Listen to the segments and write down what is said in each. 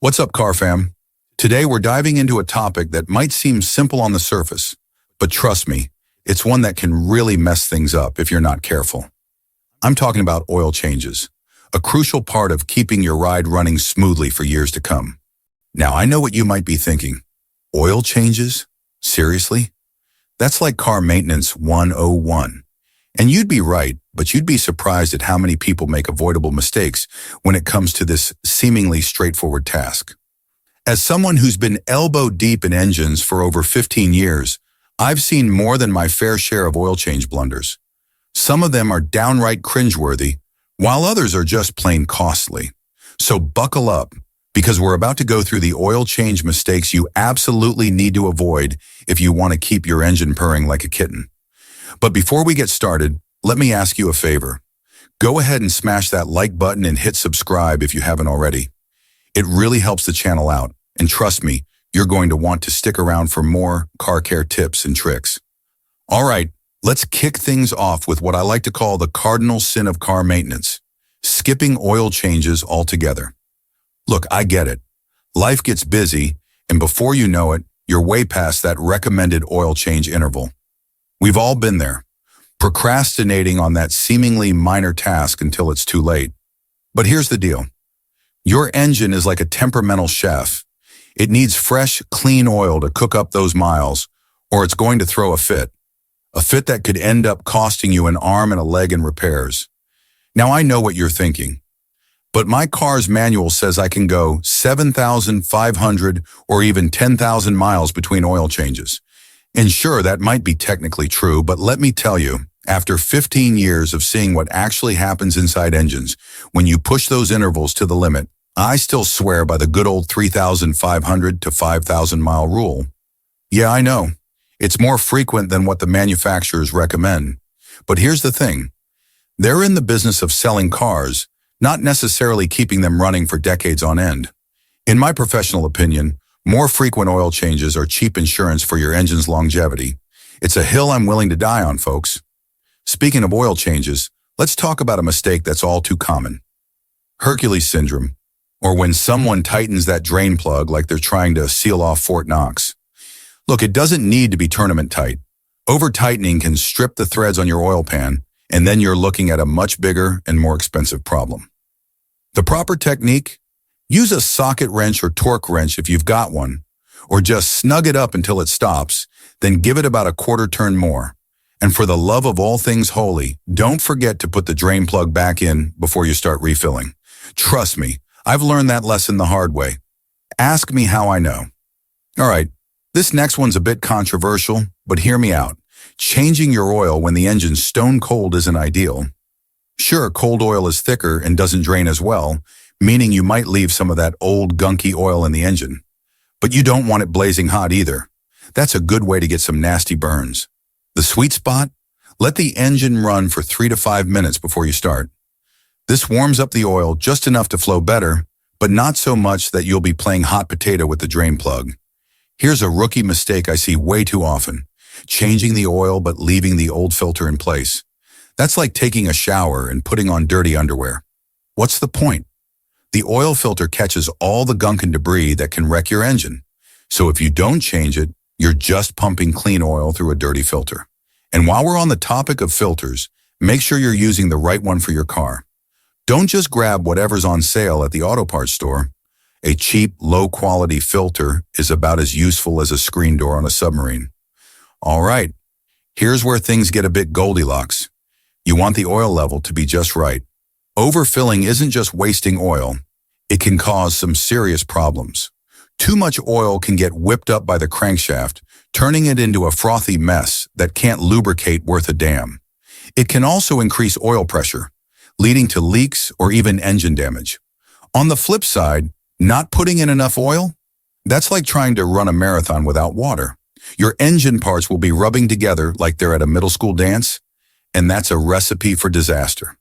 What's up, car fam? Today we're diving into a topic that might seem simple on the surface, but trust me, it's one that can really mess things up if you're not careful. I'm talking about oil changes, a crucial part of keeping your ride running smoothly for years to come. Now, I know what you might be thinking. Oil changes? Seriously? That's like car maintenance 101. And you'd be right, but you'd be surprised at how many people make avoidable mistakes when it comes to this seemingly straightforward task. As someone who's been elbow deep in engines for over 15 years, I've seen more than my fair share of oil change blunders. Some of them are downright cringeworthy, while others are just plain costly. So buckle up, because we're about to go through the oil change mistakes you absolutely need to avoid if you want to keep your engine purring like a kitten. But before we get started, let me ask you a favor. Go ahead and smash that like button and hit subscribe if you haven't already. It really helps the channel out, and trust me, you're going to want to stick around for more car care tips and tricks. All right, let's kick things off with what I like to call the cardinal sin of car maintenance, skipping oil changes altogether. Look, I get it. Life gets busy, and before you know it, you're way past that recommended oil change interval. We've all been there, procrastinating on that seemingly minor task until it's too late. But here's the deal. Your engine is like a temperamental chef. It needs fresh, clean oil to cook up those miles, or it's going to throw a fit that could end up costing you an arm and a leg in repairs. Now, I know what you're thinking, but my car's manual says I can go 7,500 or even 10,000 miles between oil changes. And sure, that might be technically true, but let me tell you, after 15 years of seeing what actually happens inside engines, when you push those intervals to the limit, I still swear by the good old 3,500 to 5,000 mile rule. Yeah, I know. It's more frequent than what the manufacturers recommend. But here's the thing. They're in the business of selling cars, not necessarily keeping them running for decades on end. In my professional opinion, more frequent oil changes are cheap insurance for your engine's longevity. It's a hill I'm willing to die on, folks. Speaking of oil changes, let's talk about a mistake that's all too common. Hercules syndrome, or when someone tightens that drain plug like they're trying to seal off Fort Knox. Look, it doesn't need to be tournament tight. Over-tightening can strip the threads on your oil pan, and then you're looking at a much bigger and more expensive problem. The proper technique? Use a socket wrench or torque wrench if you've got one, or just snug it up until it stops, then give it about a quarter turn more. And for the love of all things holy, don't forget to put the drain plug back in before you start refilling. Trust me, I've learned that lesson the hard way. Ask me how I know. All right, this next one's a bit controversial, but hear me out. Changing your oil when the engine's stone cold isn't ideal. Sure, cold oil is thicker and doesn't drain as well, meaning you might leave some of that old gunky oil in the engine. But you don't want it blazing hot either. That's a good way to get some nasty burns. The sweet spot? Let the engine run for 3 to 5 minutes before you start. This warms up the oil just enough to flow better, but not so much that you'll be playing hot potato with the drain plug. Here's a rookie mistake I see way too often. Changing the oil but leaving the old filter in place. That's like taking a shower and putting on dirty underwear. What's the point? The oil filter catches all the gunk and debris that can wreck your engine. So if you don't change it, you're just pumping clean oil through a dirty filter. And while we're on the topic of filters, make sure you're using the right one for your car. Don't just grab whatever's on sale at the auto parts store. A cheap, low-quality filter is about as useful as a screen door on a submarine. All right, here's where things get a bit Goldilocks. You want the oil level to be just right. Overfilling isn't just wasting oil. It can cause some serious problems. Too much oil can get whipped up by the crankshaft, turning it into a frothy mess that can't lubricate worth a damn. It can also increase oil pressure, leading to leaks or even engine damage. On the flip side, not putting in enough oil? That's like trying to run a marathon without water. Your engine parts will be rubbing together like they're at a middle school dance, and that's a recipe for disaster.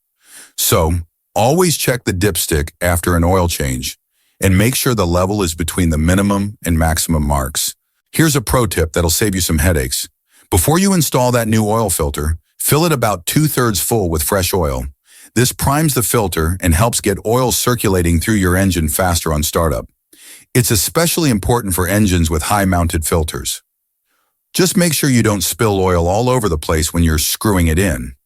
So, always check the dipstick after an oil change and make sure the level is between the minimum and maximum marks. Here's a pro tip that'll save you some headaches. Before you install that new oil filter, fill it about 2/3 full with fresh oil. This primes the filter and helps get oil circulating through your engine faster on startup. It's especially important for engines with high-mounted filters. Just make sure you don't spill oil all over the place when you're screwing it in.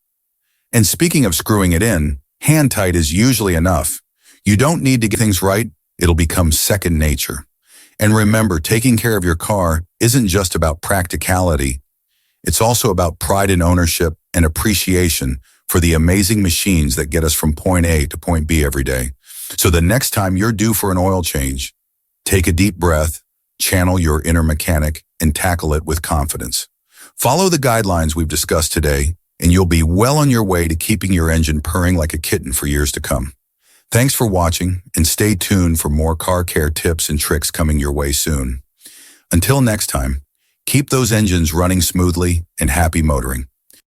And speaking of screwing it in, hand tight is usually enough. You don't need to get things right, it'll become second nature. And remember, taking care of your car isn't just about practicality. It's also about pride in ownership and appreciation for the amazing machines that get us from point A to point B every day. So the next time you're due for an oil change, take a deep breath, channel your inner mechanic, and tackle it with confidence. Follow the guidelines we've discussed today, and you'll be well on your way to keeping your engine purring like a kitten for years to come. Thanks for watching, and stay tuned for more car care tips and tricks coming your way soon. Until next time, keep those engines running smoothly and happy motoring.